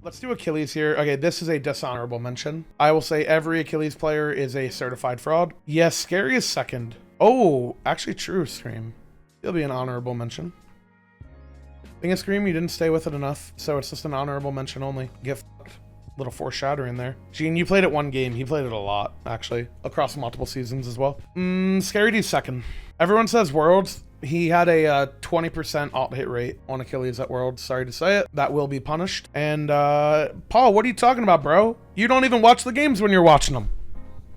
Let's do Achilles here. Okay, this is a dishonorable mention. I will say every Achilles player is a certified fraud. Yes, Scary is second. Oh, actually true, Scream. He'll be an honorable mention. Thing is, Scream, you didn't stay with it enough, so it's just an honorable mention only. Get fucked. Little foreshadowing there. Gene, you played it one game. He played it a lot, actually, across multiple seasons as well. Scary D's second. Everyone says Worlds. He had a 20% alt hit rate on Achilles at Worlds. Sorry to say it. That will be punished. And Paul, what are you talking about, bro? You don't even watch the games when you're watching them.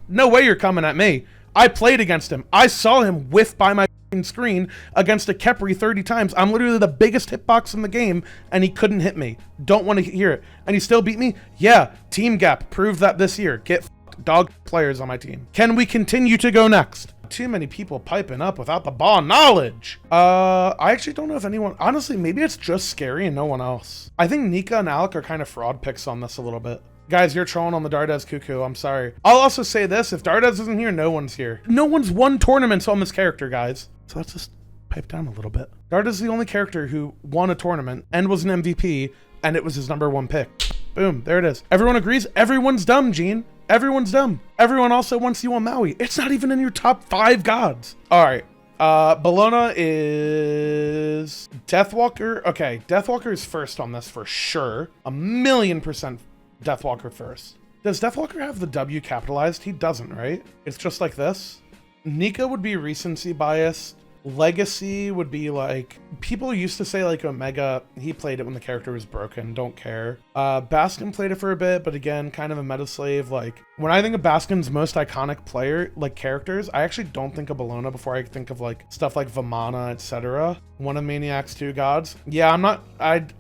No way you're coming at me. I played against him. I saw him whiff by my screen against a Kepri 30 times. I'm literally the biggest hitbox in the game, and he couldn't hit me. Don't want to hear it. And he still beat me? Yeah. Team Gap proved that this year. Get f***ed. Dog players on my team. Can we continue to go next? Too many people piping up without the ball knowledge. I actually don't know if anyone, honestly, maybe it's just Scary and no one else. I think Nika and Alec are kind of fraud picks on this a little bit. Guys, you're trolling on the Dardez Cuckoo. I'm sorry. I'll also say this. If Dardez isn't here, no one's here. No one's won tournaments on this character, guys. So let's just pipe down a little bit. Dardez is the only character who won a tournament and was an MVP, and it was his number 1 pick. Boom, there it is. Everyone agrees. Everyone's dumb, Gene. Everyone's dumb. Everyone also wants you on Maui. It's not even in your top 5 gods. All right. Bologna is Deathwalker. Okay, Deathwalker is first on this for sure. 1,000,000% Deathwalker first. Does Deathwalker have the W capitalized? He doesn't, right? It's just like this. Nika would be recency biased. Legacy would be like, people used to say like Omega, he played it when the character was broken, don't care. Baskin played it for a bit, but again, kind of a meta slave. Like, when I think of Baskin's most iconic player, like characters, I actually don't think of Bologna before I think of like stuff like Vamana, etc. One of Maniac's 2 gods. Yeah,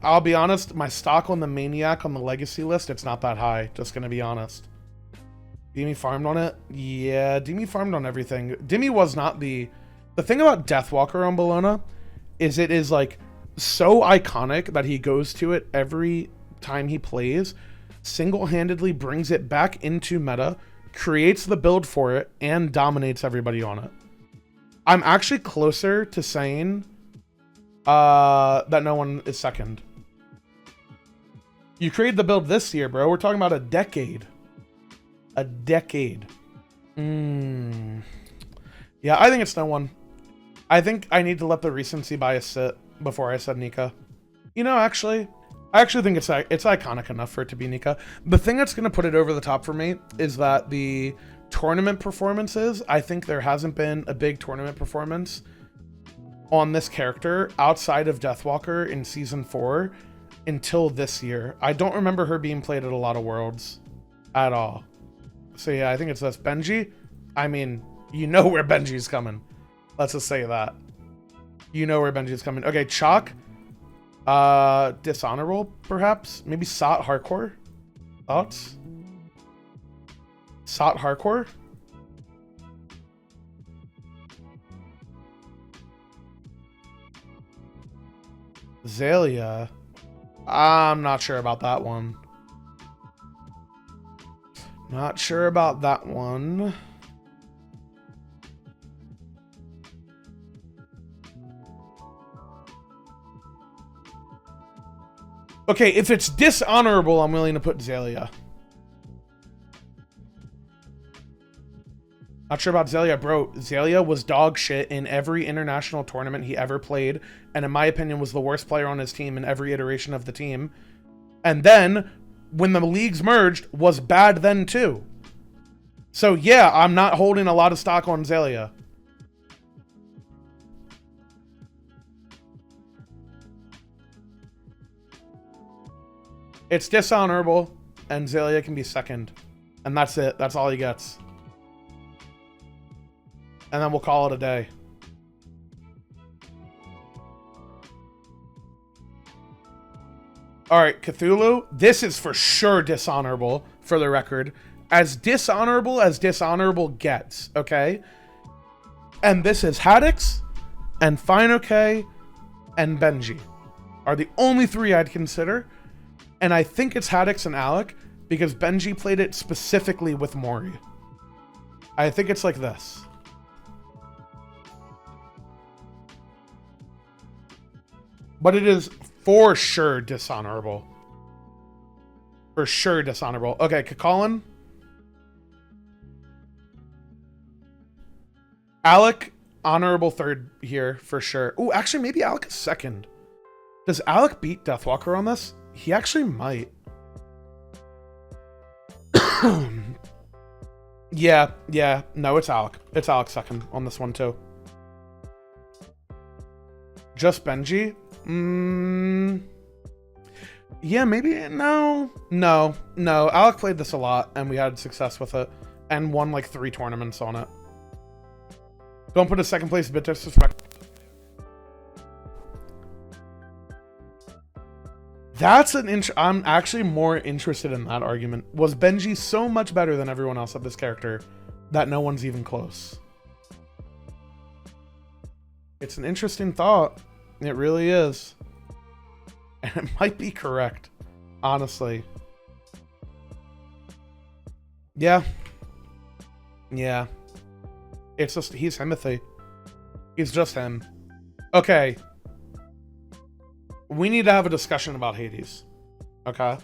I'll be honest, my stock on the Maniac on the Legacy list, it's not that high, just gonna be honest. Demi farmed on it? Yeah, Demi farmed on everything. Demi was not the thing about Deathwalker on Bologna is it is like so iconic that he goes to it every time he plays, single-handedly brings it back into meta, creates the build for it, and dominates everybody on it. I'm actually closer to saying that no one is second. You created the build this year, bro. We're talking about a decade. A decade. Yeah, I think it's no one. I think I need to let the recency bias sit before I said Nika. You know, I actually think it's iconic enough for it to be Nika. The thing that's going to put it over the top for me is that the tournament performances, I think there hasn't been a big tournament performance on this character outside of Deathwalker in Season 4 until this year. I don't remember her being played at a lot of Worlds at all. So yeah, I think it's this. Benji, I mean, you know where Benji's coming. Let's just say that. You know where Benji's coming. Okay, Chalk. Dishonorable, perhaps? Maybe Sot Hardcore? Thoughts? Sot Hardcore? Zalia. I'm not sure about that one. Not sure about that one. Okay, if it's dishonorable, I'm willing to put Zalia. Not sure about Zalia, bro. Zalia was dog shit in every international tournament he ever played, and in my opinion was the worst player on his team in every iteration of the team. And then, when the leagues merged, was bad then too. So yeah, I'm not holding a lot of stock on Zalia. It's dishonorable, and Zalia can be second. And that's it. That's all he gets. And then we'll call it a day. Alright, Cthulhu. This is for sure dishonorable, for the record. As dishonorable gets, okay? And this is Haddix, and Finoke, and Benji. Are the only 3 I'd consider. And I think it's Haddix and Alec. because Benji played it specifically with Mori. I think it's like this. But it is for sure dishonorable. For sure dishonorable. Okay, Kakalin. Alec, honorable third here for sure. Oh, actually, maybe Alec is second. Does Alec beat Deathwalker on this? He actually might. Yeah. No, it's Alec. It's Alec second on this one too. Just Benji? Yeah, maybe. No. Alec played this a lot, and we had success with it, and won like 3 tournaments on it. Don't put a second place, a bit disrespectful. That's an I'm actually more interested in that argument. Was Benji so much better than everyone else of this character that no one's even close? It's an interesting thought. It really is. And it might be correct, honestly. Yeah. It's just, he's Himothy. He's just him. Okay. We need to have a discussion about Hades. Okay?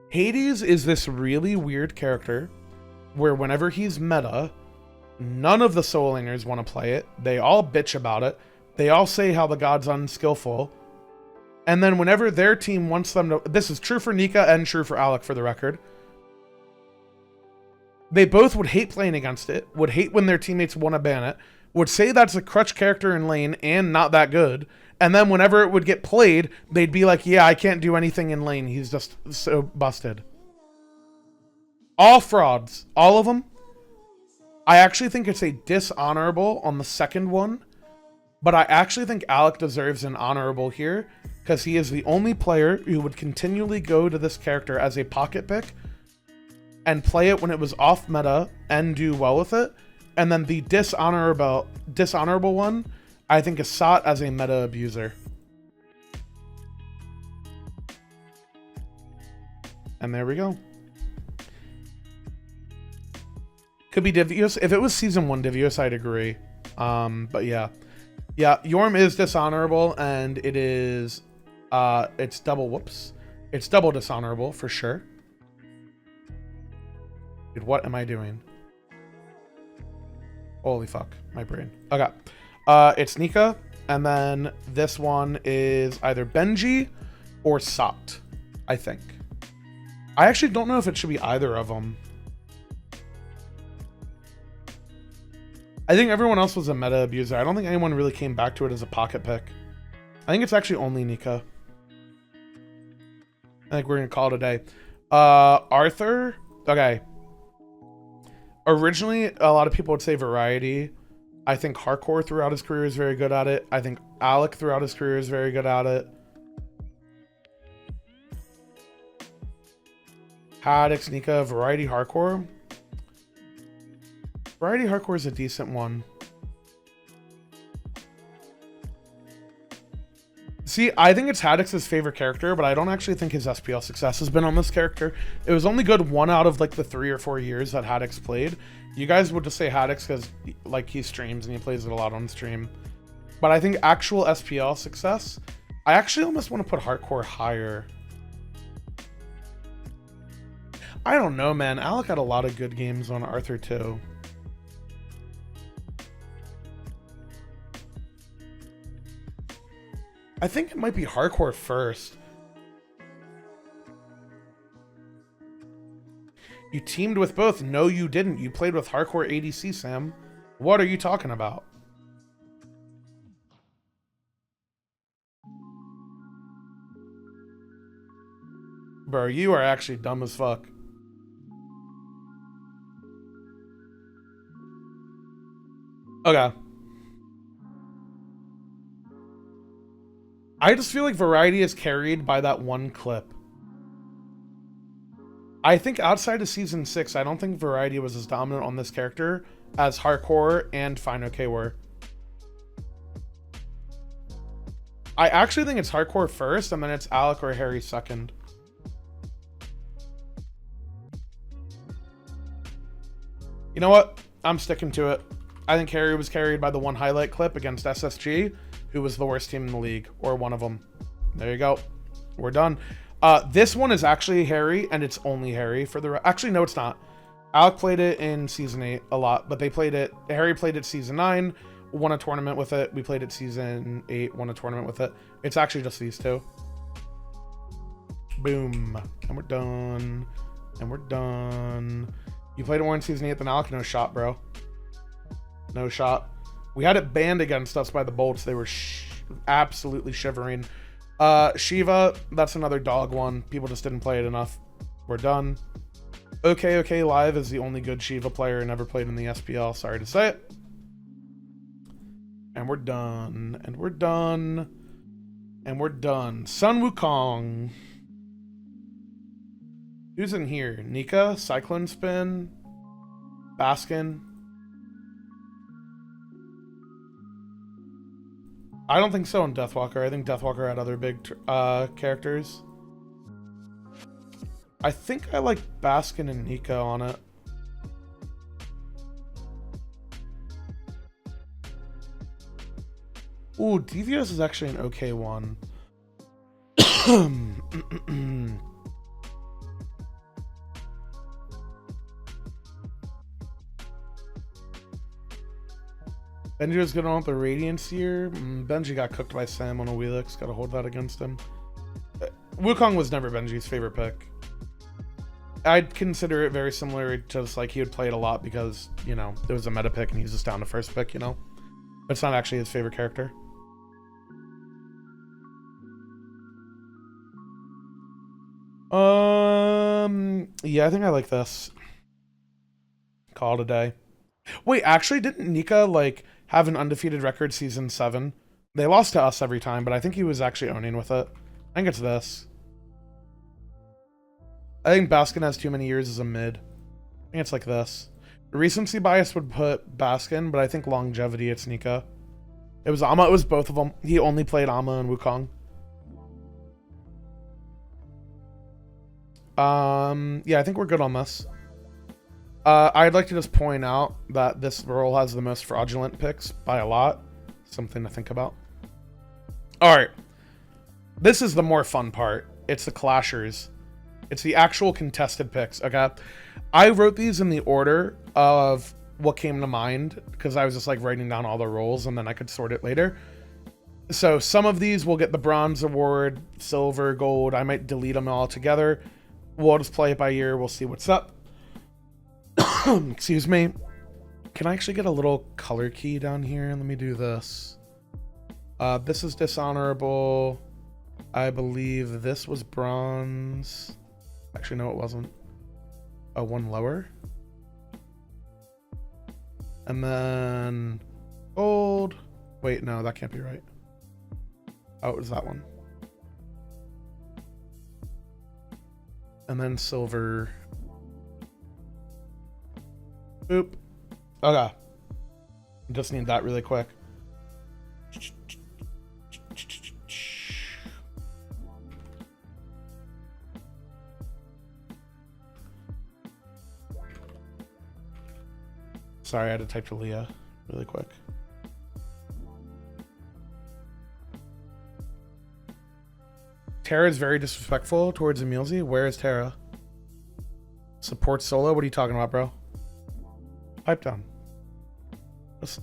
Hades is this really weird character where whenever he's meta, none of the Soul Laners want to play it. They all bitch about it. They all say how the god's unskillful. And then whenever their team wants them to... This is true for Nika and true for Alec, for the record. They both would hate playing against it, would hate when their teammates want to ban it, would say that's a crutch character in lane and not that good. And then whenever it would get played, they'd be like, yeah, I can't do anything in lane. He's just so busted. All frauds. All of them. I actually think it's a dishonorable on the second one. But I actually think Alec deserves an honorable here, because he is the only player who would continually go to this character as a pocket pick and play it when it was off meta and do well with it. And then the dishonorable one, I think, is sought as a meta abuser. And there we go. Could be Divius. If it was season 1 Divius, I'd agree. But yeah. Yeah, Yorm is dishonorable, and it is, it's double dishonorable for sure. Dude, what am I doing? Holy fuck, my brain. Okay. It's Nika, and then this one is either Benji or Sot, I think. I actually don't know if it should be either of them. I think everyone else was a meta abuser. I don't think anyone really came back to it as a pocket pick. I think it's actually only Nika. I think we're going to call it a day. Arthur. Okay. Originally, a lot of people would say Variety. I think Hardcore throughout his career is very good at it. I think Alec throughout his career is very good at it. Haddox, Nika, Variety, Hardcore. Variety Hardcore is a decent one. See, I think it's Haddox's favorite character, but I don't actually think his SPL success has been on this character. It was only good 1 out of like the 3 or 4 years that Haddox played. You guys would just say Haddox because like he streams and he plays it a lot on stream. But I think actual SPL success, I actually almost want to put Hardcore higher. I don't know, man. Alec had a lot of good games on Arthur too. I think it might be Hardcore first. You teamed with both. No, you didn't. You played with Hardcore ADC, Sam. What are you talking about? Bro, you are actually dumb as fuck. Okay. I just feel like Variety is carried by that one clip. I think outside of Season 6, I don't think Variety was as dominant on this character as hardcore and fine okay were. I actually think it's hardcore first, and then it's Alec or Harry second. You know what? I'm sticking to it. I think Harry was carried by the one highlight clip against SSG, who was the worst team in the league, or one of them. There you go. We're done. This one is actually Harry, and it's only Harry for the... Actually, no, it's not. Alec played it in Season 8 a lot, but they played it... Harry played it Season 9, won a tournament with it. We played it Season 8, won a tournament with it. It's actually just these two. Boom. And we're done. And we're done. You played it more in Season 8 than Alec? No shot, bro. No shot. We had it banned against us by the Bolts. They were absolutely shivering. Shiva, that's another dog one. People just didn't play it enough. We're done. Okay Live is the only good Shiva player never played in the SPL. Sorry to say it. And we're done. And we're done. And we're done. Sun Wukong. Who's in here? Nika, Cyclone Spin, Baskin. I don't think so in Deathwalker. I think Deathwalker had other big characters. I think I like Baskin and Nika on it. Ooh, Devious is actually an okay one. Benji was good on the Radiance here. Benji got cooked by Sam on a Wheelix. Gotta hold that against him. Wukong was never Benji's favorite pick. I'd consider it very similar, just like he would play it a lot because, you know, it was a meta pick and he was just down to first pick, you know? But it's not actually his favorite character. Yeah, I think I like this. Call it a day. Wait, actually, didn't Nika, like, have an undefeated record Season 7? They lost to us every time, but I think he was actually owning with it. I think it's this. I think Baskin has too many years as a mid. I think it's like this. Recency bias would put Baskin, but I think longevity, it's Nika. It was Ama, it was both of them. He only played Ama and Wukong. Yeah, I think we're good on this. I'd like to just point out that this role has the most fraudulent picks by a lot. Something to think about. Alright. This is the more fun part. It's the clashers. It's the actual contested picks, okay? I wrote these in the order of what came to mind, because I was just like writing down all the roles and then I could sort it later. So some of these will get the bronze award, silver, gold. I might delete them all together. We'll just play it by ear. We'll see what's up. Excuse me. Can I actually get a little color key down here? Let me do this. This is dishonorable. I believe this was bronze. Actually, no, it wasn't. One lower. And then gold. Wait, no, that can't be right. Oh, it was that one. And then silver. Boop. Okay. Just need that really quick. Sorry, I had to type to Leah really quick. Tara is very disrespectful towards Emilzy. Where is Tara? Support solo? What are you talking about, bro? Pipe down.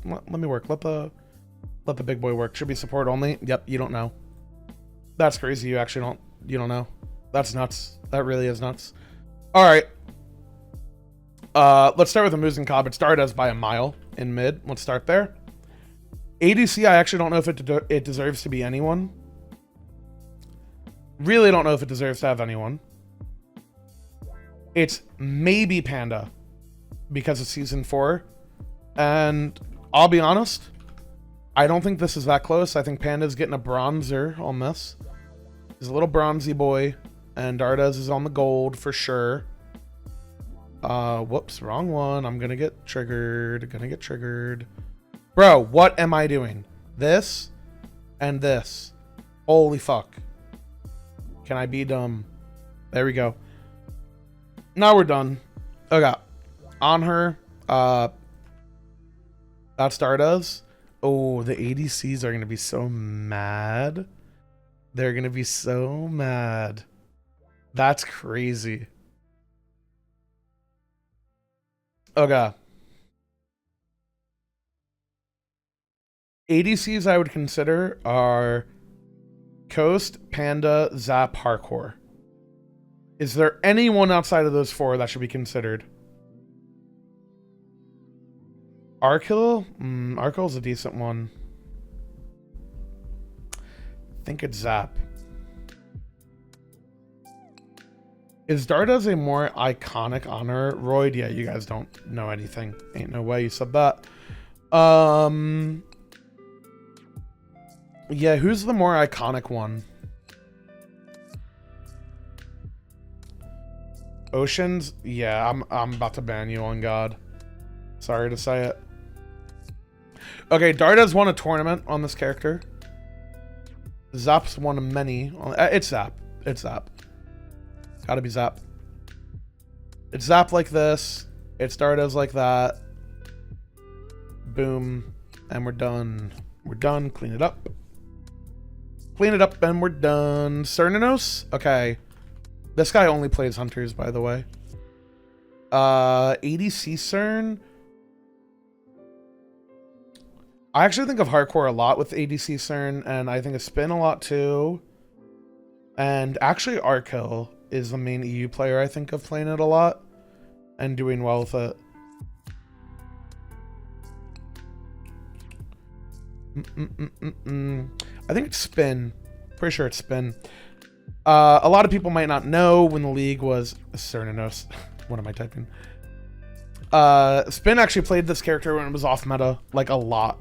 Let me work. Let the big boy work. Should be support only. Yep, you don't know. That's crazy. You actually don't know. That's nuts. That really is nuts. All right. Let's start with the Muzen Cobb. It started as by a mile in mid. Let's start there. ADC, I actually don't know if it deserves to be anyone. Really don't know if it deserves to have anyone. It's maybe Panda because it's Season 4. And I'll be honest, I don't think this is that close. I think Panda's getting a bronzer on this. He's a little bronzy boy. And Dardas is on the gold for sure. Whoops, wrong one. I'm gonna get triggered. Bro, what am I doing? This and this. Holy fuck. Can I be dumb? There we go. Now we're done. Okay. On her. That star does. Oh, the ADCs are gonna be so mad. They're gonna be so mad. That's crazy. Okay. ADCs I would consider are Coast, Panda, Zap, Hardcore. Is there anyone outside of those four that should be considered? Arkil? Arkil's a decent one. I think it's Zap. Is Darda's a more iconic honor? Royd? Yeah, you guys don't know anything. Ain't no way you said that. Yeah, who's the more iconic one? Oceans? Yeah, I'm about to ban you on God. Sorry to say it. Okay, Darda's won a tournament on this character. Zap's won a many. It's Zap. It's Zap. Gotta be Zap. It's Zap like this. It's Darda's like that. Boom. And we're done. We're done. Clean it up. Clean it up and we're done. Cernanos? Okay. This guy only plays hunters, by the way. ADC Cern. I actually think of hardcore a lot with ADC Cern, and I think of Spin a lot too. And actually Arkil is the main EU player I think of playing it a lot and doing well with it. I think it's Spin. Pretty sure it's Spin. A lot of people might not know when the league was Cernanos. What am I typing? Spin actually played this character when it was off meta, like a lot.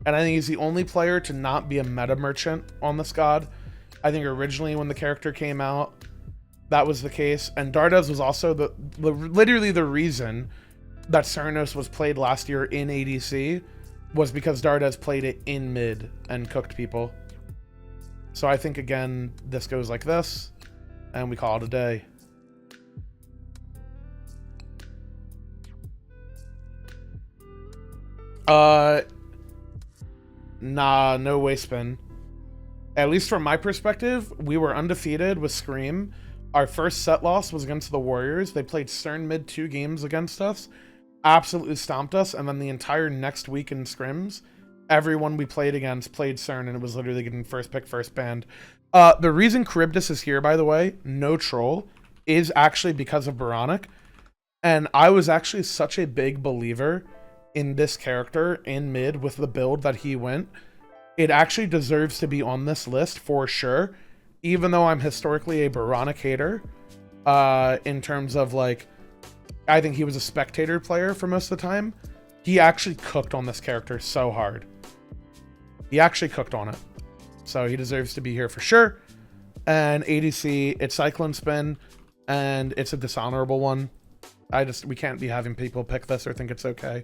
And I think he's the only player to not be a meta merchant on this god. I think originally when the character came out, that was the case. And Darda's was also literally the reason that Cernos was played last year in ADC was because Darda's played it in mid and cooked people. So I think, again, this goes like this, and we call it a day. Nah, no way Spin. At least from my perspective, we were undefeated with Scream. Our first set loss was against the Warriors. They played Cern mid 2 games against us. Absolutely stomped us, and then the entire next week in scrims, everyone we played against played Cern, and it was literally getting first pick, first banned. The reason Charybdis is here, by the way, no troll, is actually because of Baronic. And I was actually such a big believer in this character in mid with the build that he went. It actually deserves to be on this list for sure, even though I'm historically a Baronic hater, in terms of, like, I think he was a spectator player for most of the time. He actually cooked on this character so hard. He actually cooked on it. So he deserves to be here for sure. And ADC, it's Cyclone Spin, and it's a dishonorable one. We can't be having people pick this or think it's okay.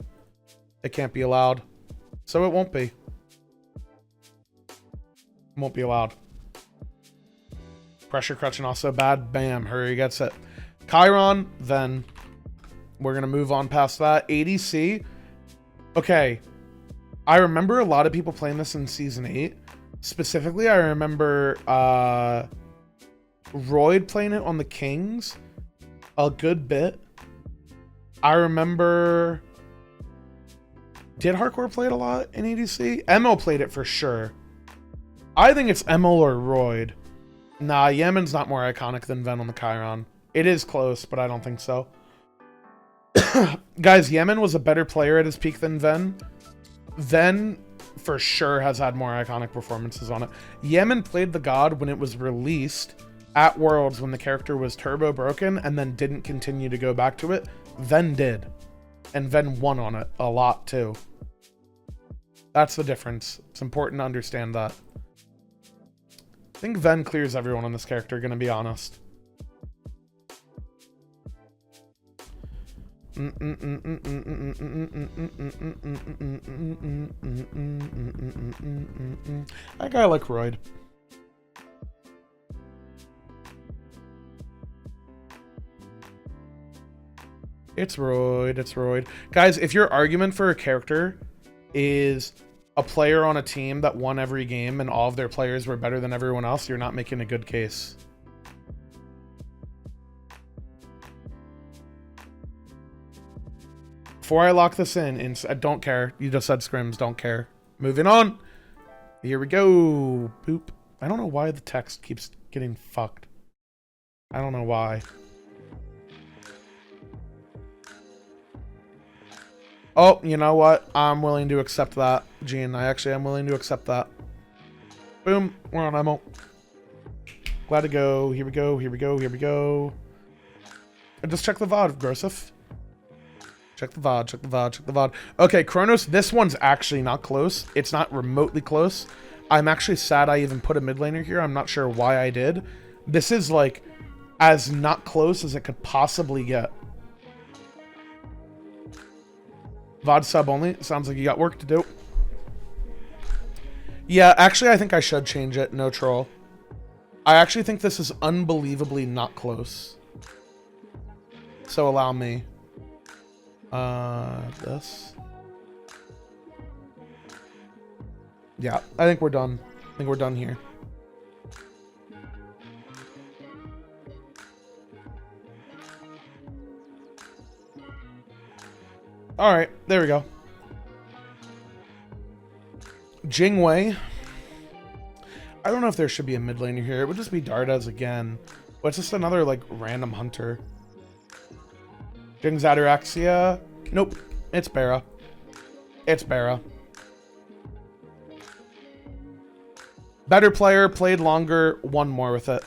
It can't be allowed. So it won't be. Won't be allowed. Pressure Crutching also bad. Bam, Hurry gets it. Chiron, then we're going to move on past that. ADC. Okay. I remember a lot of people playing this in Season 8. Specifically, I remember Royd playing it on the Kings a good bit. I remember... Did Hardcore play it a lot in ADC? Emo played it for sure. I think it's Emo or Royd. Nah, Yemen's not more iconic than Ven on the Chiron. It is close, but I don't think so. Guys, Yemen was a better player at his peak than Ven. Ven, for sure, has had more iconic performances on it. Yemen played the god when it was released at Worlds when the character was turbo broken and then didn't continue to go back to it. Ven did. And Ven won on it a lot, too. That's the difference. It's important to understand that. I think Ven clears everyone on this character, gonna be honest. That guy like Royd. It's Royd, it's Royd. Guys, if your argument for a character is a player on a team that won every game and all of their players were better than everyone else, you're not making a good case. Before I lock this in, I don't care. You just said scrims, don't care. Moving on. Here we go. Boop. I don't know why the text keeps getting fucked. I don't know why. Oh, you know what? I'm willing to accept that, Gene. I actually am willing to accept that. Boom. We're on ammo. Glad to go. Here we go. Here we go. Here we go. And just check the VOD, Grosif. Check the VOD. Check the VOD. Check the VOD. Okay, Kronos, this one's actually not close. It's not remotely close. I'm actually sad I even put a mid laner here. I'm not sure why I did. This is like as not close as it could possibly get. VOD sub only. Sounds like you got work to do. Yeah, actually, I think I should change it. No troll. I actually think this is unbelievably not close. So allow me. This. Yeah, I think we're done. I think we're done here. Alright, there we go. Jingwei. I don't know if there should be a mid laner here. It would just be Dardas again. But it's just another, like, random hunter. Jing's Ataraxia. Nope. It's Bara. It's Bara. Better player, played longer, won more with it.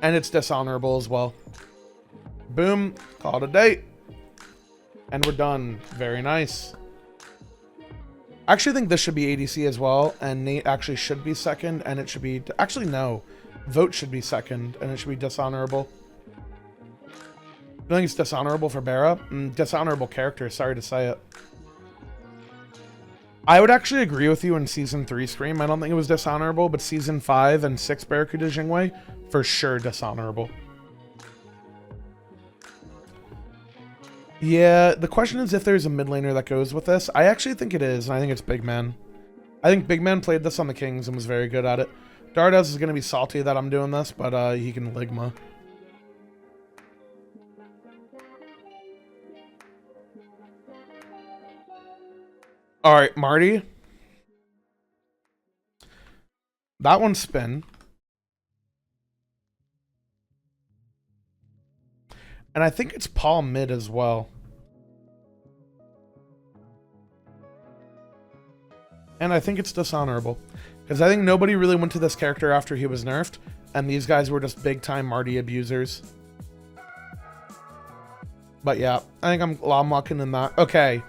And it's dishonorable as well. Boom. Call it a day. And we're done. Very nice. I actually think this should be ADC as well. And Nate actually should be second. And it should be... Actually, no. Vote should be second. And it should be dishonorable. I think it's dishonorable for Bara. Dishonorable character. Sorry to say it. I would actually agree with you in Season 3 Scream. I don't think it was dishonorable. But Season 5 and 6 Barracuda Jingwei, for sure dishonorable. Yeah, the question is if there's a mid laner that goes with this. I actually think it is, and I think it's Big Man. I think Big Man played this on the Kings and was very good at it. Dardas is going to be salty that I'm doing this, but he can Ligma. Alright, Marty. That one's spin. And I think it's Paul mid as well. And I think it's dishonorable. Because I think nobody really went to this character after he was nerfed. And these guys were just big time Marty abusers. But yeah, I think I'm locking in that. Okay.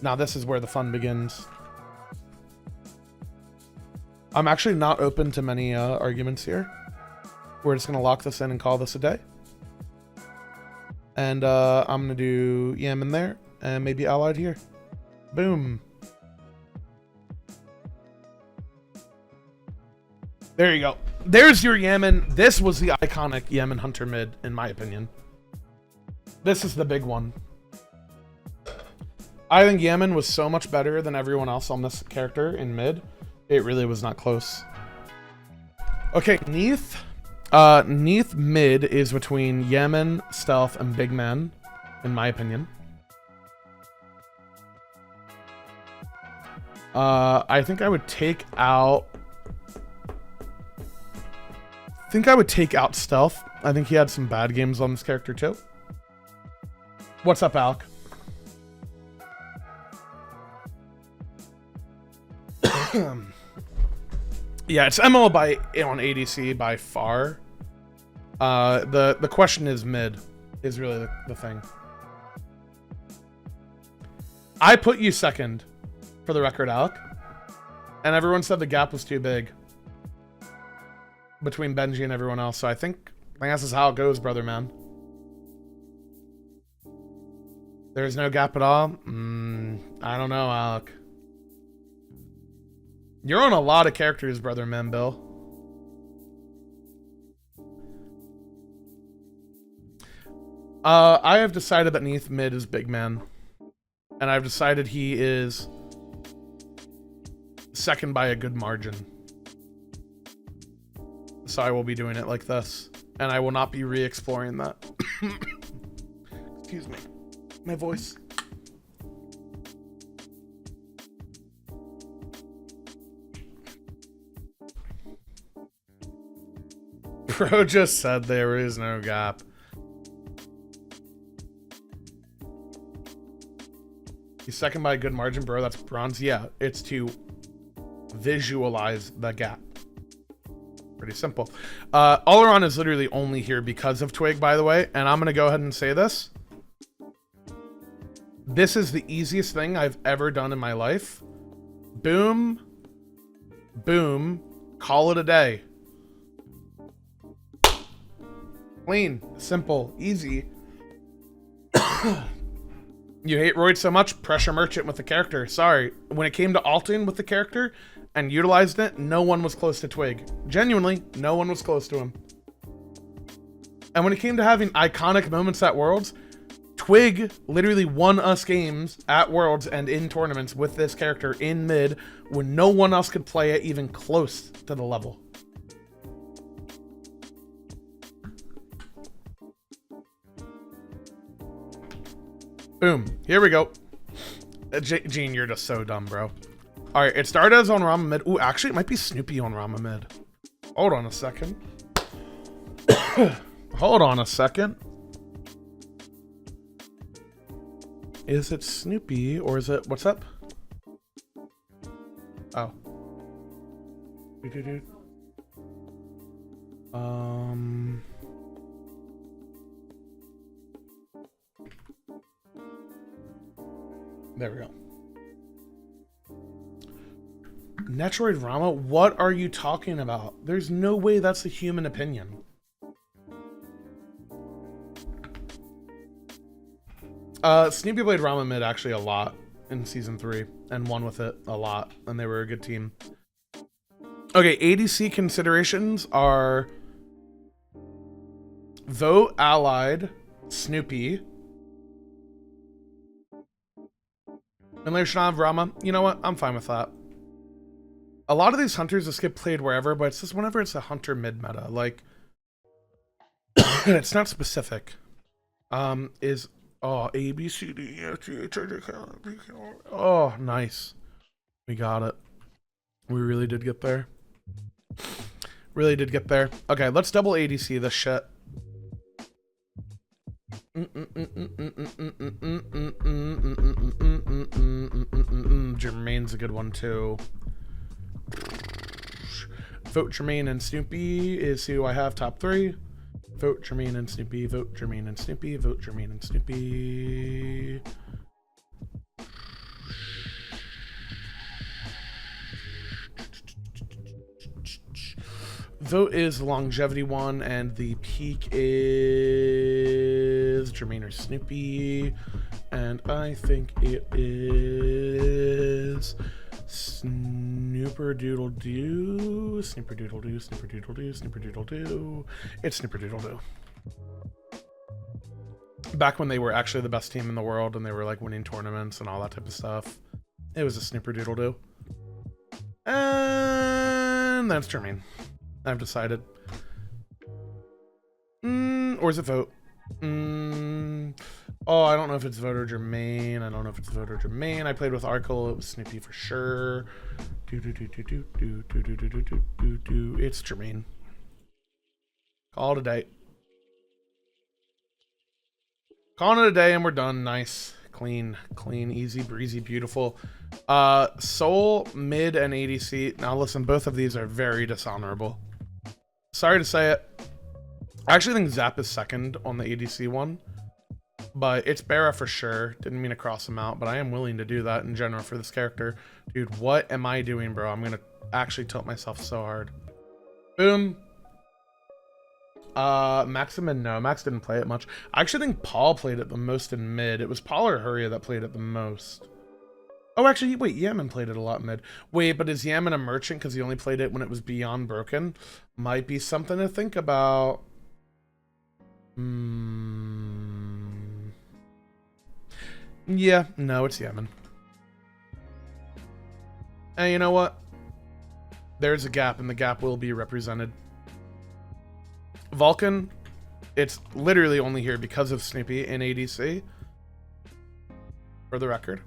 Now this is where the fun begins. I'm actually not open to many arguments here. We're just going to lock this in and call this a day. And I'm going to do Yam in there and maybe Allied here. Boom. There you go. There's your Yemen. This was the iconic Yemen Hunter mid, in my opinion. This is the big one. I think Yemen was so much better than everyone else on this character in mid. It really was not close. Okay, Neath. Neath mid is between Yemen, Stealth, and Big Man, in my opinion. I think I would take out... Stealth. I think he had some bad games on this character too. What's up, Alec? Yeah, it's ML on ADC by far. The question is mid is really the thing. I put you second, for the record, Alec. And everyone said the gap was too big between Benji and everyone else. So I think this is how it goes, brother man. There's no gap at all? I don't know, Alec. You're on a lot of characters, brother Membill. I have decided that Neath mid is big man. And I've decided he is second by a good margin. So I will be doing it like this. And I will not be re-exploring that. Excuse me. My voice. Bro just said there is no gap. He's second by a good margin, bro. That's bronze. Yeah, it's to visualize the gap. Pretty simple. Oleron is literally only here because of Twig, by the way. And I'm going to go ahead and say this. This is the easiest thing I've ever done in my life. Boom. Boom. Call it a day. Clean. Simple. Easy. You hate Royd so much, pressure merchant with the character. Sorry. When it came to alting with the character and utilized it, no one was close to Twig. Genuinely, no one was close to him. And when it came to having iconic moments at Worlds, Twig literally won us games at Worlds and in tournaments with this character in mid when no one else could play it even close to the level. Boom. Here we go. Gene, you're just so dumb, bro. All right, it started as on Rama mid. Ooh, actually, it might be Snoopy on Rama mid. Hold on a second. Hold on a second. Is it Snoopy or is it... What's up? Oh. There we go. Netroid Rama? What are you talking about? There's no way that's a human opinion. Snoopy played Rama mid actually a lot in Season 3 and won with it a lot, and they were a good team. Okay, ADC considerations are Vote Allied, Snoopy, and Lashanov Rama. You know what? I'm fine with that. A lot of these hunters just get played wherever, but it's just whenever it's a hunter mid meta. Like, it's not specific. Is A, B, C, D, E, F, G, H, I, J, K, L, M, N, O, P, Q, R. Oh, nice. We got it. We really did get there. Really did get there. Okay, let's double ADC this shit. Jermaine's a good one too. Vote Jermaine and Snoopy is who I have top 3. Vote Jermaine and Snoopy. Vote Jermaine and Snoopy. Vote Jermaine and Snoopy. Vote is the longevity one, and the peak is Jermaine or Snoopy. And I think it is Snooperdoodle-Doo. Snooperdoodle-Doo, Snooperdoodle-Doo, Snooperdoodle-Doo. It's Snooperdoodle-Doo. Back when they were actually the best team in the world and they were like winning tournaments and all that type of stuff, it was a Snooperdoodle-Doo. And that's Jermaine. I've decided. Or is it Vote? Oh, I don't know if it's Vote or Jermaine. I don't know if it's Vote or Jermaine. I played with Arkle. It was Snoopy for sure. It's Jermaine. Call it a day. Calling it a day and we're done. Nice. Clean, easy, breezy, beautiful. Soul, mid, and ADC. Now listen, both of these are very dishonorable. Sorry to say it. I actually think Zap is second on the ADC one. But it's Barra for sure. Didn't mean to cross him out, but I am willing to do that in general for this character. Dude, what am I doing, bro? I'm going to actually tilt myself so hard. Boom. Maximin, no. Max didn't play it much. I actually think Paul played it the most in mid. It was Paul or Huria that played it the most. Oh, actually, wait, Yaman played it a lot mid. Wait, but is Yaman a merchant because he only played it when it was beyond broken? Might be something to think about. Yeah, no, it's Yaman. And you know what? There's a gap, and the gap will be represented. Vulcan, it's literally only here because of Snoopy in ADC. For the record.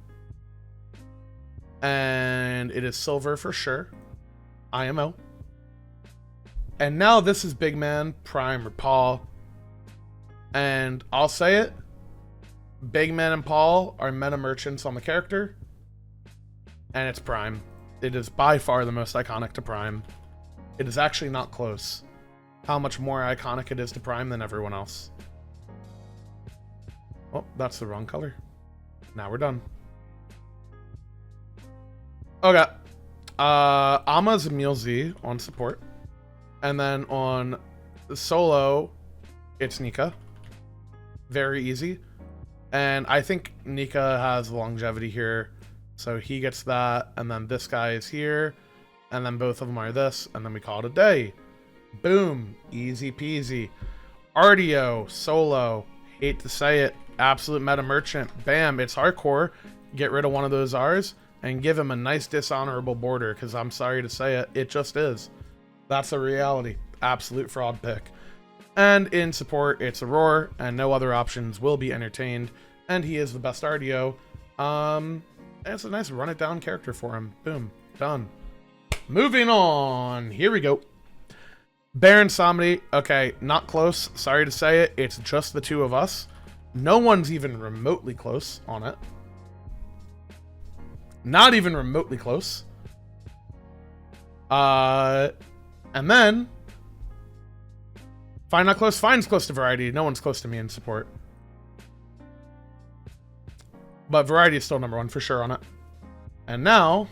And it is silver for sure. IMO. And now this is Big Man, Prime, or Paul. And I'll say it. Big Man and Paul are meta merchants on the character. And it's Prime. It is by far the most iconic to Prime. It is actually not close. How much more iconic it is to Prime than everyone else. Oh, that's the wrong color. Now we're done. Okay. Ama's Emil Z on support. And then on solo, it's Nika. Very easy. And I think Nika has longevity here. So he gets that. And then this guy is here. And then both of them are this. And then we call it a day. Boom. Easy peasy. Ardio, solo. Hate to say it. Absolute meta merchant. Bam. It's hardcore. Get rid of one of those R's. And give him a nice dishonorable border, because I'm sorry to say it, it just is. That's a reality. Absolute fraud pick. And in support, it's Aurora, and no other options will be entertained. And he is the best RDO. It's a nice run it down character for him. Boom. Done. Moving on. Here we go. Baron Samedi. Okay, not close. Sorry to say it. It's just the two of us. No one's even remotely close on it. Not even remotely close. And then Fine not close. Fine's close to Variety. No one's close to me in support. But Variety is still number one for sure on it. And now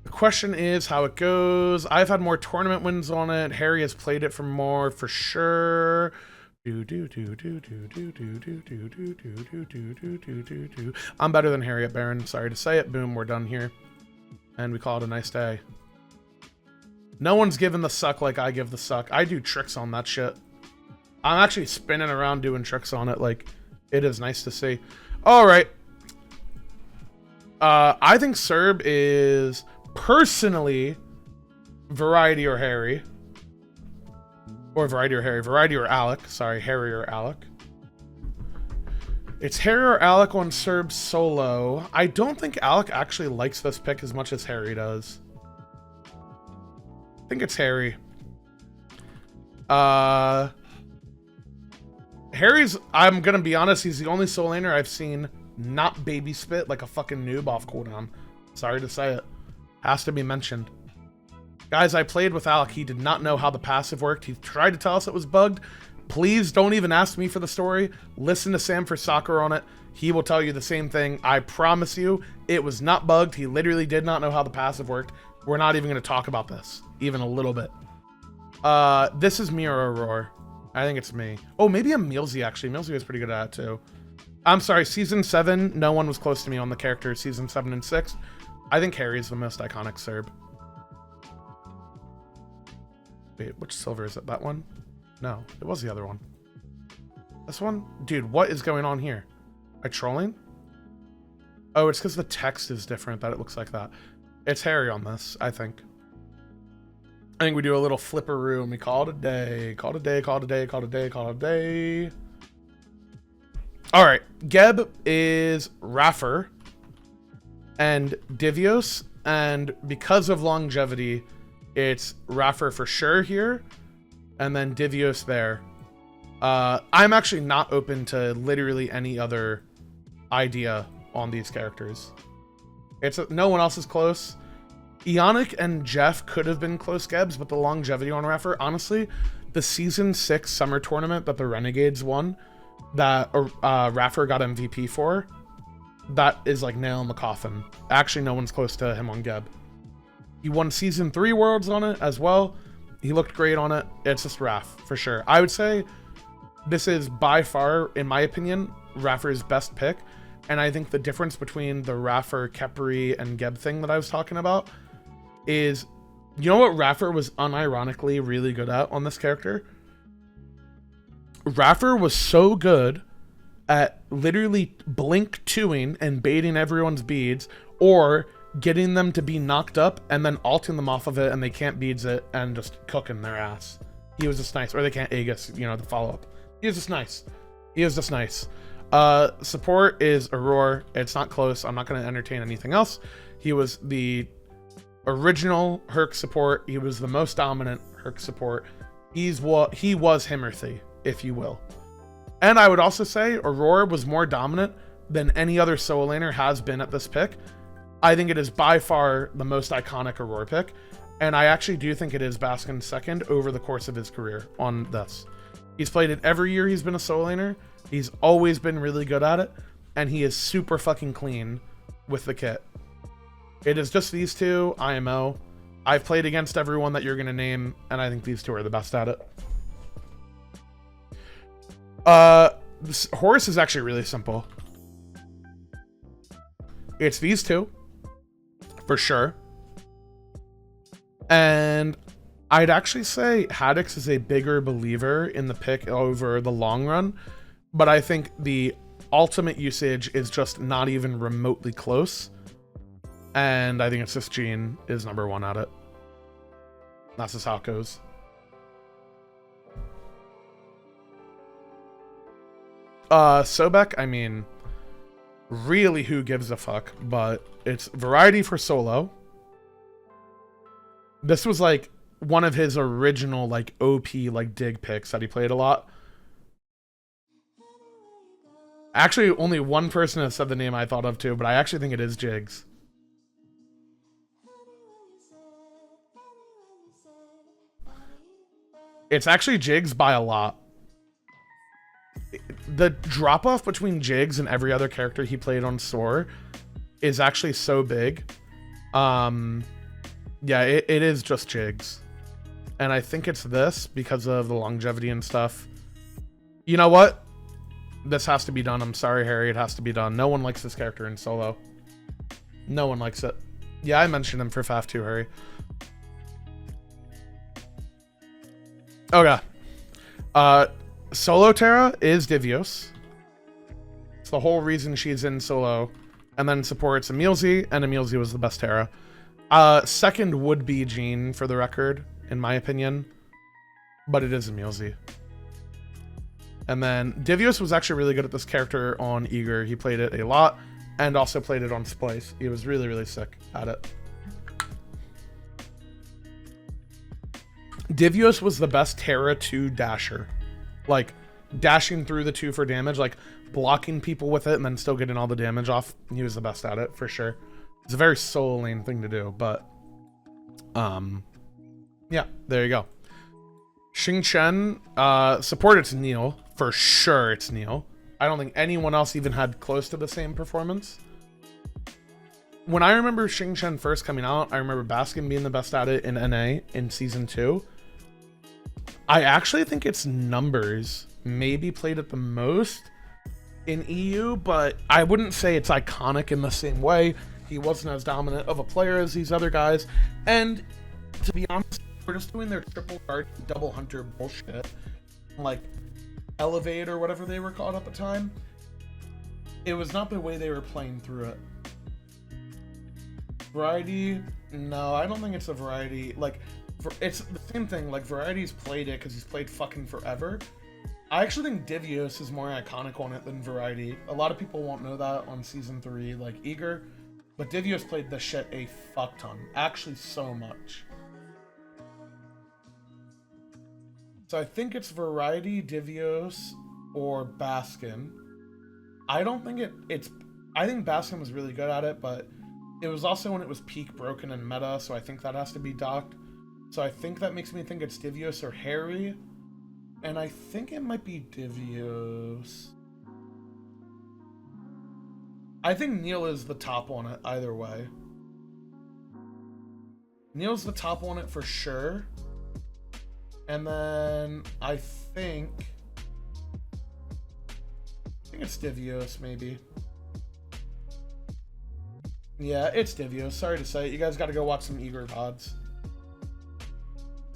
the question is how it goes. I've had more tournament wins on it. Harry has played it for more for sure. I'm better than Harry at Baron. Sorry to say it. Boom, we're done here. And we call it a nice day. No one's given the suck like I give the suck. I do tricks on that shit. I'm actually spinning around doing tricks on it. Like, it is nice to see. Alright. I think Serb is personally Variety or Harry. Or Variety or Harry. Variety or Alec. Sorry, Harry or Alec. It's Harry or Alec on Serb solo. I don't think Alec actually likes this pick as much as Harry does. I think it's Harry. Harry's, I'm gonna be honest, he's the only soul laner I've seen not baby spit like a fucking noob off cooldown. Sorry to say it. Has to be mentioned. Guys, I played with Alec. He did not know how the passive worked. He tried to tell us it was bugged. Please don't even ask me for the story. Listen to Sam for Soccer on it. He will tell you the same thing. I promise you, it was not bugged. He literally did not know how the passive worked. We're not even going to talk about this, even a little bit. This is me or Aurora. I think it's me. Oh, maybe a Milzy, actually. Milzy was pretty good at it, too. I'm sorry, Season 7, no one was close to me on the character. Season 7 and 6. I think Harry's the most iconic Serb. Wait, which silver is it? That one? No, it was the other one. This one? Dude, what is going on here? Am I trolling? Oh, it's because the text is different that it looks like that. It's Harry on this, I think. I think we do a little flipperoo and we call it a day. Call it a day, call it a day, call it a day, call it a day. Alright, Geb is Raffer and Divios, and because of longevity, it's Raffer for sure here, and then Divios there. I'm actually not open to literally any other idea on these characters. No one else is close. Ionic and Jeff could have been close Gebs, but the longevity on Raffer, honestly, the Season 6 summer tournament that the Renegades won, that Raffer got MVP for, that is like nail in the coffin. Actually, no one's close to him on Geb. He won Season 3 Worlds on it as well. He looked great on it. It's just Raph, for sure. I would say this is by far, in my opinion, Raffer's best pick. And I think the difference between the Raffer, Khepri, and Geb thing that I was talking about is, you know what Raffer was unironically really good at on this character? Raffer was so good at literally blink 2ing and baiting everyone's beads, or getting them to be knocked up and then ulting them off of it and they can't beads it and just cooking their ass. He was just nice. Or they can't Aegis, you know, the follow-up. He was just nice. He was just nice. Support is Aurora. It's not close. I'm not going to entertain anything else. He was the original Herc support. He was the most dominant Herc support. He was Himmerthy, if you will. And I would also say Aurora was more dominant than any other solo laner has been at this pick. I think it is by far the most iconic Aurora pick. And I actually do think it is Baskin's second over the course of his career on this. He's played it every year he's been a solo laner. He's always been really good at it. And he is super fucking clean with the kit. It is just these two, IMO. I've played against everyone that you're going to name, and I think these two are the best at it. Horus is actually really simple. It's these two, for sure. And I'd actually say Haddix is a bigger believer in the pick over the long run, but I think the ultimate usage is just not even remotely close. And I think it's just Jean is number one at it. That's just how it goes. Sobek, I mean, really who gives a fuck, but it's variety for solo. This was like one of his original like OP like dig picks that he played a lot. Actually, only one person has said the name I thought of too, but I actually think it is Jigs. It's actually Jigs by a lot. The drop off between Jigs and every other character he played on Soar is actually so big. Yeah, it is just Jigs. And I think it's this because of the longevity and stuff. You know what? This has to be done. I'm sorry, Harry. It has to be done. No one likes this character in solo. No one likes it. Yeah, I mentioned him for FAF too, Harry. Okay. Solo Terra is Divios. It's the whole reason she's in solo. And then supports Emilzy, and Emilzy was the best Terra. Second would be Jean, for the record, in my opinion. But it is Emilzy. And then Divios was actually really good at this character on Eager. He played it a lot, and also played it on Splice. He was really, really sick at it. Divios was the best Terra 2 dasher. Like, dashing through the 2 for damage, like blocking people with it and then still getting all the damage off. He was the best at it, for sure. It's a very solo lane thing to do, but yeah, there you go. Xing Chen, support it's Neil. For sure it's Neil. I don't think anyone else even had close to the same performance. When I remember Xing Chen first coming out, I remember Baskin being the best at it in NA in Season 2. I actually think it's Numbers maybe played it the most in EU, but I wouldn't say it's iconic in the same way. He wasn't as dominant of a player as these other guys. And to be honest, we're just doing their triple guard, double hunter bullshit. Like Elevate or whatever they were called at the time. It was not the way they were playing through it. Variety, no, I don't think it's a variety. Like, it's the same thing. Like, Variety's played it because he's played fucking forever. I actually think Divios is more iconic on it than Variety. A lot of people won't know that on Season 3, like Eager. But Divios played this shit a fuck ton. Actually, so much. So I think it's Variety, Divios, or Baskin. I don't think it's... I think Baskin was really good at it, but it was also when it was peak broken and meta, so I think that has to be docked. So I think that makes me think it's Divios or Harry. And I think it might be Divios. I think Neil is the top on it either way. Neil's the top on it for sure. And then I think it's Divios, maybe. Yeah, it's Divios. Sorry to say it. You guys got to go watch some Igor VODs.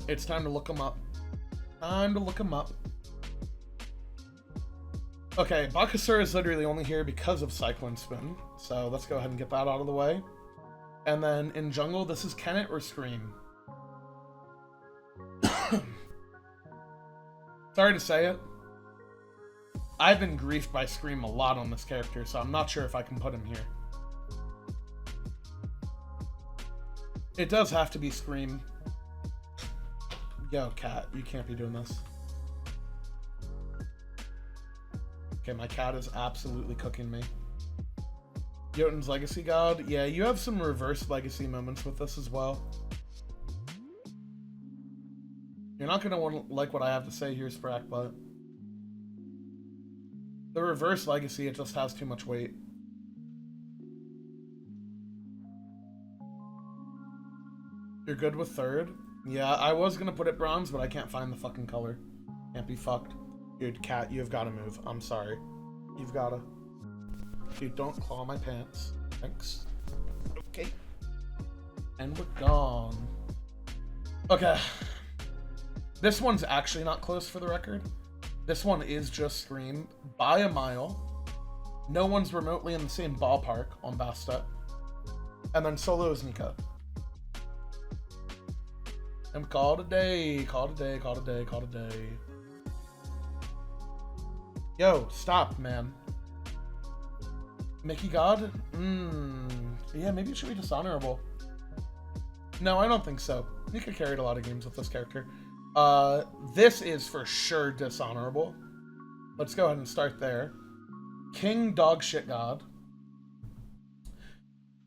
It's time to look them up. Time to look them up. Okay, Bakasura is literally only here because of Cyclone Spin. So let's go ahead and get that out of the way. And then in jungle, this is Kennet or Scream. Sorry to say it. I've been griefed by Scream a lot on this character, so I'm not sure if I can put him here. It does have to be Scream. Yo, cat, you can't be doing this. Okay, my cat is absolutely cooking me. Jotun's Legacy God. Yeah, you have some reverse Legacy moments with this as well. You're not going to want to like what I have to say here, Sprack, but the reverse Legacy, it just has too much weight. You're good with third? Yeah, I was going to put it bronze, but I can't find the fucking color. Can't be fucked. Dude, cat, you've got to move. I'm sorry. You've got to. Dude, don't claw my pants. Thanks. Okay. And we're gone. Okay. This one's actually not close for the record. This one is just Scream by a mile. No one's remotely in the same ballpark on Basta. And then solo is Nika. And call it a day. Call it a day. Call it a day. Call it a day. Yo, stop, man. Mickey God? Yeah, maybe it should be dishonorable. No, I don't think so. Nika carried a lot of games with this character. This is for sure dishonorable. Let's go ahead and start there. King Dogshit God.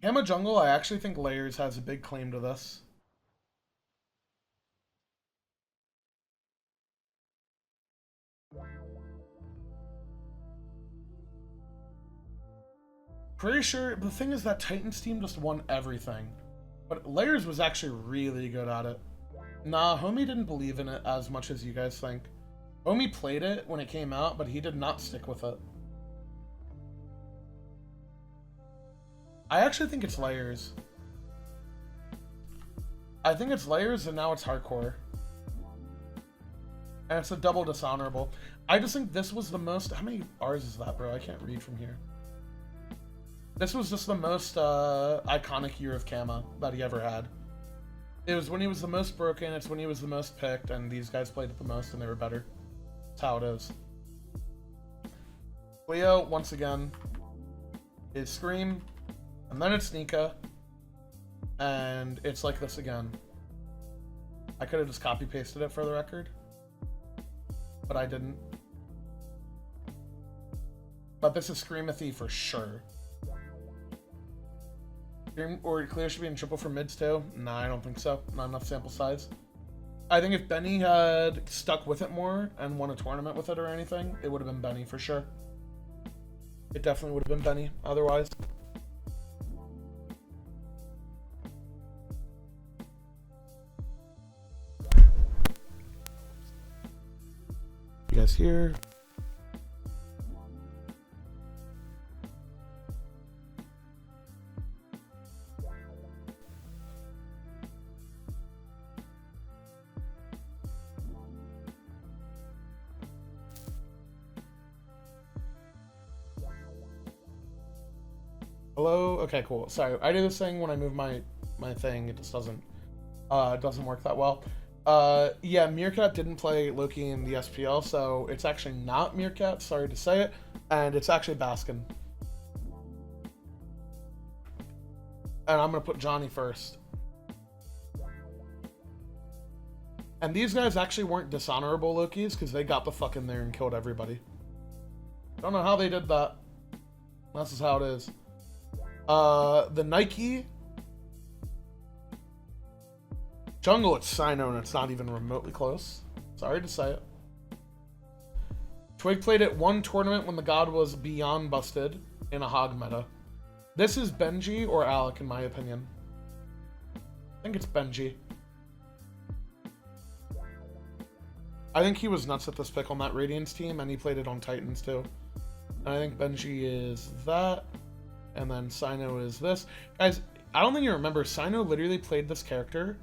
Gamma Jungle, I actually think Layers has a big claim to this. Pretty sure, the thing is that Titan's team just won everything. But Layers was actually really good at it. Nah, Homie didn't believe in it as much as you guys think. Homie played it when it came out, but he did not stick with it. I actually think it's Layers. I think it's Layers, and now it's Hardcore. And it's a double dishonorable. I just think this was the most... How many R's is that, bro? I can't read from here. This was just the most iconic year of Kama that he ever had. It was when he was the most broken, it's when he was the most picked, and these guys played it the most and they were better. That's how it is. Leo, once again, is Scream, and then it's Nika, and it's like this again. I could have just copy-pasted it for the record, but I didn't. But this is Screamathy for sure. Or Clear should be in triple for mids too? Nah, I don't think so. Not enough sample size. I think if Benny had stuck with it more and won a tournament with it or anything, it would have been Benny for sure. It definitely would have been Benny otherwise. You guys here? Hello? Okay, cool. Sorry, I do this thing when I move my thing. It just doesn't work that well. Yeah, Meerkat didn't play Loki in the SPL, so it's actually not Meerkat, sorry to say it, and it's actually Baskin. And I'm gonna put Johnny first. And these guys actually weren't dishonorable Lokis, because they got the fuck in there and killed everybody. Don't know how they did that. This is how it is. The Nike Jungle, it's Sino, and it's not even remotely close. Sorry to say it. Twig played it one tournament when the god was beyond busted in a hog meta. This is Benji or Alec, in my opinion. I think it's Benji. I think he was nuts at this pick on that Radiance team, and he played it on Titans too. And I think Benji is that, and then Sino is this. Guys, I don't think you remember, Sino literally played this character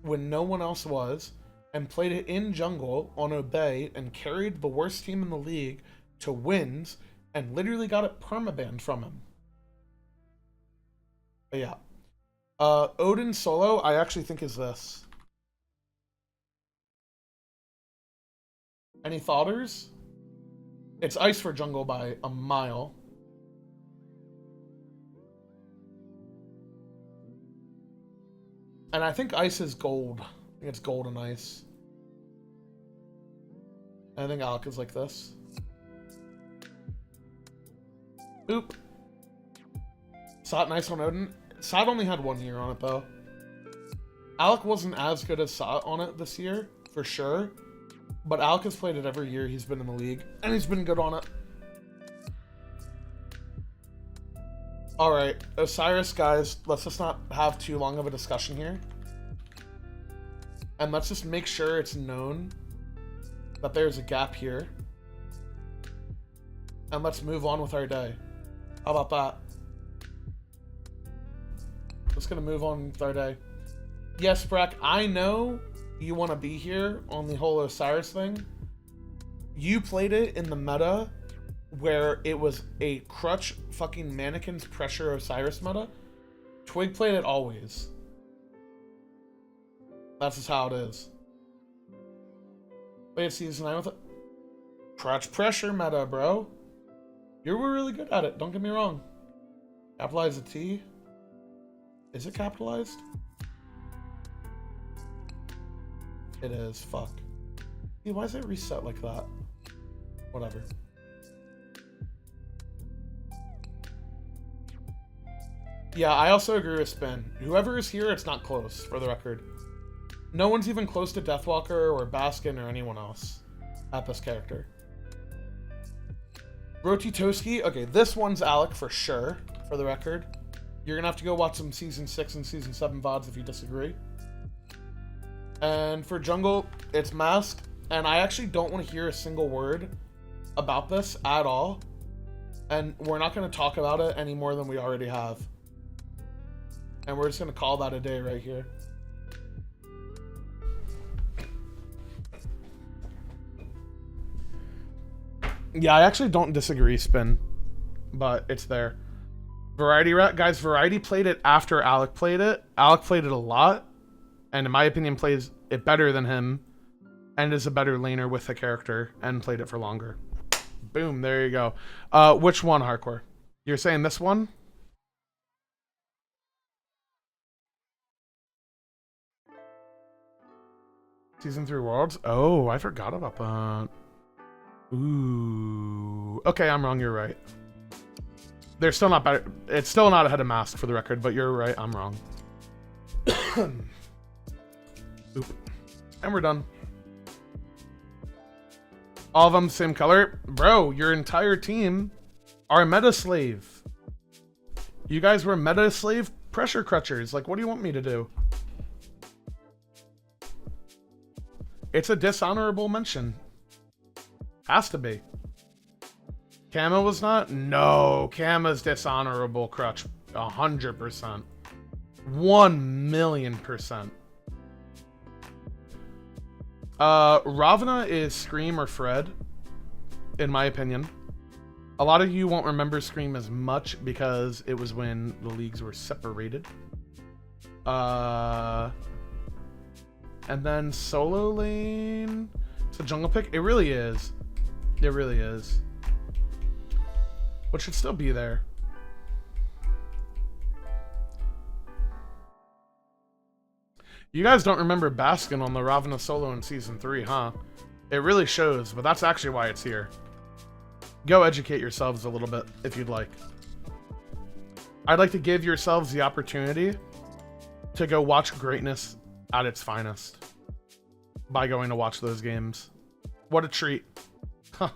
when no one else was, and played it in jungle on Obey, and carried the worst team in the league to wins, and literally got it permabanned from him. But yeah. Odin solo, I actually think is this. Any thoughters? It's ice for jungle by a mile. And I think ice is gold. I think it's gold and ice. And I think Alec is like this. Oop. Sot nice on Odin. Sot only had 1 year on it though. Alec wasn't as good as Sot on it this year, for sure. But Alec has played it every year he's been in the league, and he's been good on it. Alright, Osiris, guys, let's just not have too long of a discussion here. And let's just make sure it's known that there's a gap here. And let's move on with our day. How about that? Just gonna move on with our day. Yes, Breck, I know you want to be here on the whole Osiris thing. You played it in the meta where it was a crutch fucking mannequins pressure Osiris meta. Twig played it always. That's just how it is. Played season 9 with a crutch pressure meta, bro. You were really good at it, don't get me wrong. Capitalize the T. Is it capitalized? It is, fuck. Dude, why is it reset like that? Whatever. Yeah, I also agree with Spin. Whoever is here, it's not close, for the record. No one's even close to Deathwalker or Baskin or anyone else at this character. Roti Toski, okay, this one's Alec for sure, for the record. You're gonna have to go watch some Season 6 and Season 7 VODs if you disagree. And for jungle, it's Mask, and I actually don't want to hear a single word about this at all. And we're not going to talk about it any more than we already have. And we're just going to call that a day right here. Yeah, I actually don't disagree, Spin, but it's there. Variety Rat, guys, Variety played it after Alec played it. Alec played it a lot. And in my opinion, plays it better than him, and is a better laner with the character, and played it for longer. Boom, there you go. Which one, Hardcore? You're saying this one? Season 3 Worlds? Oh, I forgot about that. Ooh. Okay, I'm wrong, you're right. They're still not better. It's still not ahead of Mask, for the record, but you're right, I'm wrong. Oop. And we're done. All of them same color? Bro, your entire team are meta slave. You guys were meta slave pressure crutchers. Like, what do you want me to do? It's a dishonorable mention. Has to be. Kama was not? No, Kama's dishonorable crutch. 100%. 1,000,000%. Ravana is Scream or Fred, in my opinion. A lot of you won't remember Scream as much because it was when the leagues were separated. And then solo lane. It's a jungle pick. It really is. It really is. But should still be there. You guys don't remember Baskin on the Ravana solo in Season 3, huh? It really shows, but that's actually why it's here. Go educate yourselves a little bit, if you'd like. I'd like to give yourselves the opportunity to go watch greatness at its finest by going to watch those games. What a treat. Huh.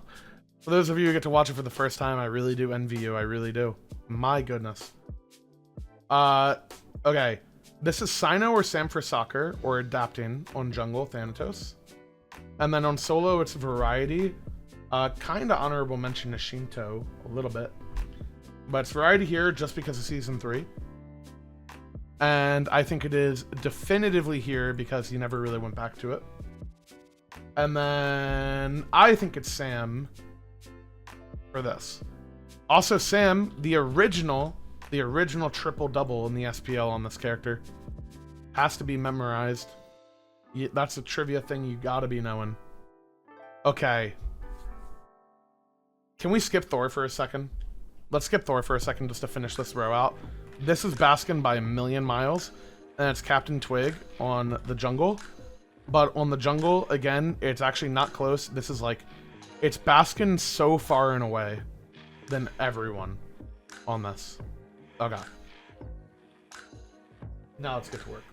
For those of you who get to watch it for the first time, I really do envy you. I really do. My goodness. Okay. This is Sino or Sam for Soccer, or adapting on jungle Thanatos. And then on solo, it's variety. Kind of honorable mention to Shinto a little bit. But it's variety here just because of season 3. And I think it is definitively here because he never really went back to it. And then I think it's Sam for this. Also Sam, the original triple double in the SPL on this character has to be memorized. That's a trivia thing you gotta be knowing. Okay. Can we skip Thor for a second? Let's skip Thor for a second just to finish this row out. This is Baskin by a million miles, and it's Captain Twig on the jungle. But on the jungle, again, it's actually not close. This is like, it's Baskin so far and away than everyone on this. Okay. Now let's get to work.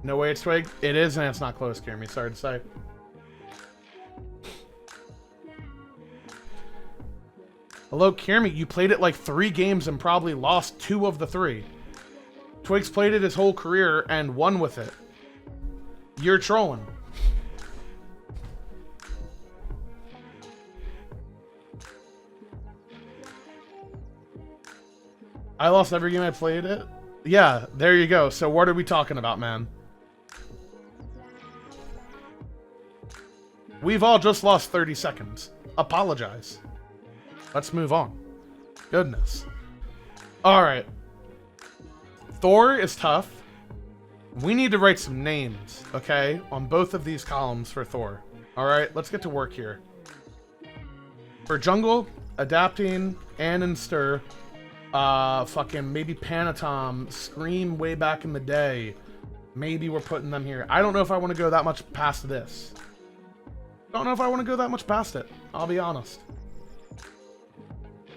No way it's Twig. It is, and it's not close, Jeremy. Sorry to say. Hello, Kiermy. You played it like 3 games and probably lost 2 of the 3. Twig's played it his whole career and won with it. You're trolling. I lost every game I played it? Yeah, there you go. So what are we talking about, man? We've all just lost 30 seconds. Apologize. Let's move on. Goodness. Alright. Thor is tough. We need to write some names, okay? On both of these columns for Thor. Alright, let's get to work here. For jungle, adapting, Ann and Stir, fucking maybe Panatom, Scream way back in the day. Maybe we're putting them here. I don't know if I want to go that much past this. Don't know if I want to go that much past it. I'll be honest.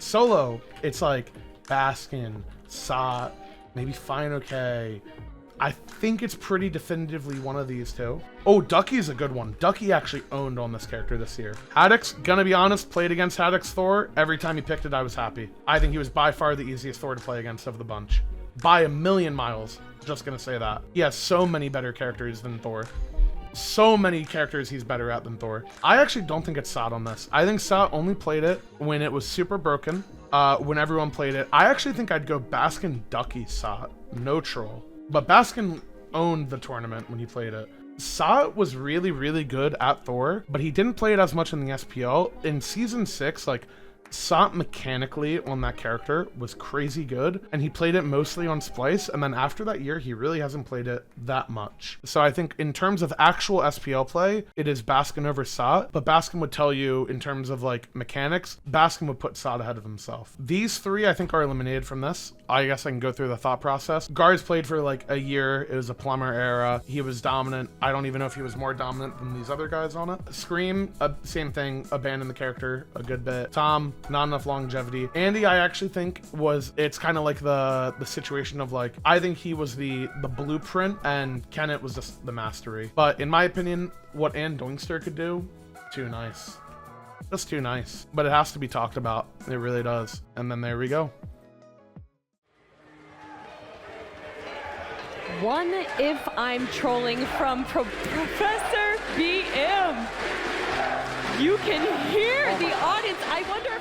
Solo, it's like Baskin, Sot, maybe Fine Okay. I think it's pretty definitively one of these two. Oh, Ducky's a good one. Ducky actually owned on this character this year. Haddock's, gonna be honest, played against Haddock's Thor. Every time he picked it, I was happy. I think he was by far the easiest Thor to play against of the bunch. By a million miles. Just gonna say that. He has so many better characters than Thor. So many characters he's better at than Thor. I actually don't think it's Sot on this. I think Sot only played it when it was super broken. When everyone played it. I actually think I'd go Baskin, Ducky, Sot. No troll. But Baskin owned the tournament when he played it. Sot was really, really good at Thor, but he didn't play it as much in the SPL. In Season 6, like, Sot mechanically on that character was crazy good, and he played it mostly on Splice, and then after that year, he really hasn't played it that much. So I think in terms of actual SPL play, it is Baskin over Sot, but Baskin would tell you in terms of like mechanics, Baskin would put Sot ahead of himself. These 3 I think are eliminated from this. I guess I can go through the thought process. Guards played for like a year. It was a Plumber era. He was dominant. I don't even know if he was more dominant than these other guys on it. Scream, same thing, abandoned the character a good bit. Tom, not enough longevity. Andy, I actually think it's kind of like the situation of like, I think he was the blueprint and Kenneth was just the mastery. But in my opinion, what Ann Doinkster could do, too nice. Just too nice. But it has to be talked about. It really does. And then there we go. One If I'm Trolling from Professor BM. You can hear the audience. I wonder if